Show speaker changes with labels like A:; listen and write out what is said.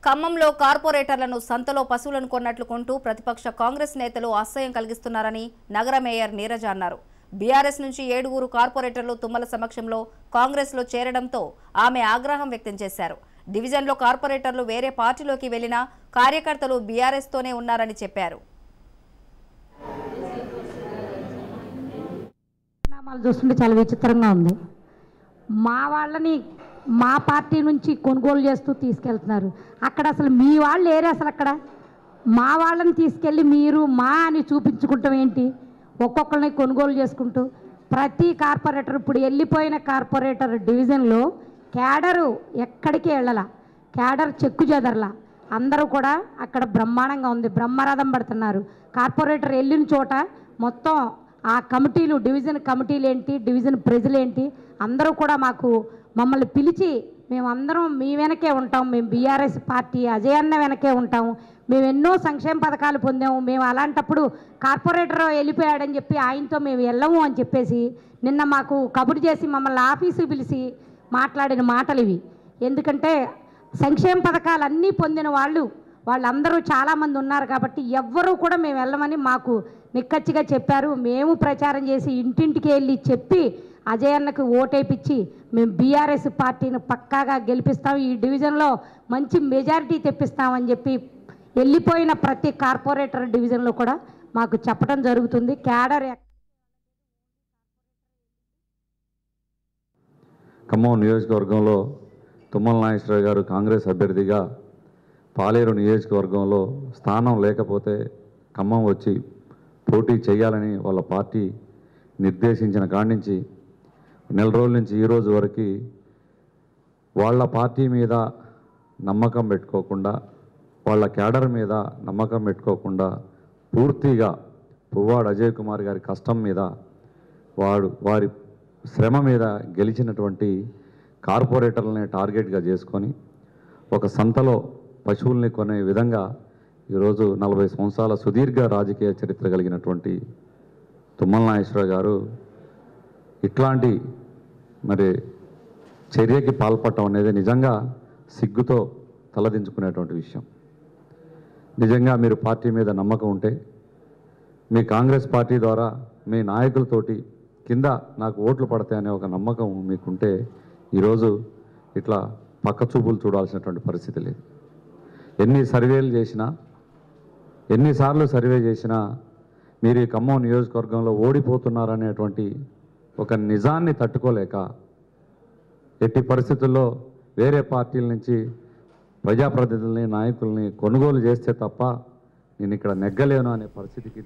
A: ఖమ్మంలో కార్పొరేటర్లను సంతలో పశువులను కొన్నట్లు కొంటూ ప్రతిపక్ష కాంగ్రెస్ నేతలు అసహ్యం కలిగిస్తున్నారని నగర మేయర్ నీరజ అన్నారు. బీఆర్ఎస్ నుంచి 7 కార్పొరేటర్లు తుమ్మల సమక్షంలో కాంగ్రెస్లో చేరడంతో ఆమె ఆగ్రహం వ్యక్తం చేశారు. డివిజన్లో కార్పొరేటర్లు వేరే పార్టీలోకి వెళ్లినా కార్యకర్తలు బీఆర్ఎస్ తోనే ఉన్నారని చెప్పారు.
B: చూస్తుంటే చాలా విచిత్రంగా ఉంది. మా వాళ్ళని మా పార్టీ నుంచి కొనుగోలు చేస్తూ తీసుకెళ్తున్నారు. అక్కడ అసలు మీ వాళ్ళు లేరు. అసలు అక్కడ మా వాళ్ళని తీసుకెళ్ళి మీరు మా అని చూపించుకుంటాం ఏంటి? ఒక్కొక్కరిని కొనుగోలు చేసుకుంటూ ప్రతి కార్పొరేటర్ ఇప్పుడు వెళ్ళిపోయిన కార్పొరేటర్ డివిజన్లో క్యాడరు ఎక్కడికి వెళ్ళాల, క్యాడర్ చెక్కు చెదరలా. అందరూ కూడా అక్కడ బ్రహ్మాండంగా ఉంది, బ్రహ్మరథం పడుతున్నారు. కార్పొరేటర్ వెళ్ళిన చోట మొత్తం ఆ కమిటీలు, డివిజన్ కమిటీలు ఏంటి, డివిజన్ ప్రజలేంటి అందరూ కూడా మమ్మల్ని పిలిచి మేమందరం మీ వెనకే ఉంటాం, మేము బీఆర్ఎస్ పార్టీ అజయన్న వెనకే ఉంటాము, మేము ఎన్నో సంక్షేమ పథకాలు పొందాము, మేము అలాంటప్పుడు కార్పొరేటర్ వెళ్ళిపోయాడని చెప్పి ఆయనతో మేము వెళ్ళము అని చెప్పేసి నిన్న మాకు కబురు చేసి మమ్మల్ని ఆఫీసుకు పిలిచి మాట్లాడిన మాటలు ఇవి. ఎందుకంటే సంక్షేమ పథకాలు అన్నీ పొందిన వాళ్ళందరూ చాలామంది ఉన్నారు కాబట్టి ఎవ్వరూ కూడా మేము వెళ్ళమని మాకు నిక్కచ్చిగా చెప్పారు. మేము ప్రచారం చేసి ఇంటింటికి వెళ్ళి చెప్పి అజయన్నకు ఓటేపించి మేము బీఆర్ఎస్ పార్టీని పక్కాగా గెలిపిస్తాం, ఈ డివిజన్లో మంచి మెజారిటీ తెప్పిస్తామని చెప్పి వెళ్ళిపోయిన ప్రతి కార్పొరేటర్ డివిజన్లో కూడా మాకు చెప్పడం జరుగుతుంది. క్యాడర్
C: ఖమ్మం నియోజకవర్గంలో తుమ్మల నాగేశ్వరరావు గారు కాంగ్రెస్ అభ్యర్థిగా పాలేరు నియోజకవర్గంలో స్థానం లేకపోతే ఖమ్మం వచ్చి పోటీ చేయాలని వాళ్ళ పార్టీ నిర్దేశించిన కాడి నుంచి నెల రోజుల నుంచి ఈ రోజు వరకు వాళ్ళ పార్టీ మీద నమ్మకం పెట్టుకోకుండా, వాళ్ళ క్యాడర్ మీద నమ్మకం పెట్టుకోకుండా పూర్తిగా పువ్వాడ అజయ్ కుమార్ గారి కష్టం మీద, వారి శ్రమ మీద గెలిచినటువంటి కార్పొరేటర్లని టార్గెట్గా చేసుకొని ఒక సంతలో పశువుల్ని కొనే విధంగా ఈరోజు 40 సంవత్సరాల సుదీర్ఘ రాజకీయ చరిత్ర కలిగినటువంటి తుమ్మల నాగేశ్వరరావు గారు ఇట్లాంటి చర్యకి పాల్పడటం అనేది నిజంగా సిగ్గుతో తలదించుకునేటువంటి విషయం. నిజంగా మీరు పార్టీ మీద నమ్మకం ఉంటే, మీ కాంగ్రెస్ పార్టీ ద్వారా మీ నాయకులతోటి కింద నాకు ఓట్లు పడతాయనే ఒక నమ్మకం మీకుంటే ఈరోజు ఇట్లా పక్క చూపులు చూడాల్సినటువంటి పరిస్థితి లేదు. ఎన్నిసార్లు సర్వే చేసినా మీరు ఈ ఖమ్మం నియోజకవర్గంలో ఓడిపోతున్నారనేటువంటి ఒక నిజాన్ని తట్టుకోలేక ఎట్టి పరిస్థితుల్లో వేరే పార్టీల నుంచి ప్రజాప్రతినిధుల్ని, నాయకుల్ని కొనుగోలు చేస్తే తప్ప నేను ఇక్కడ నెగ్గలేను అనే పరిస్థితికి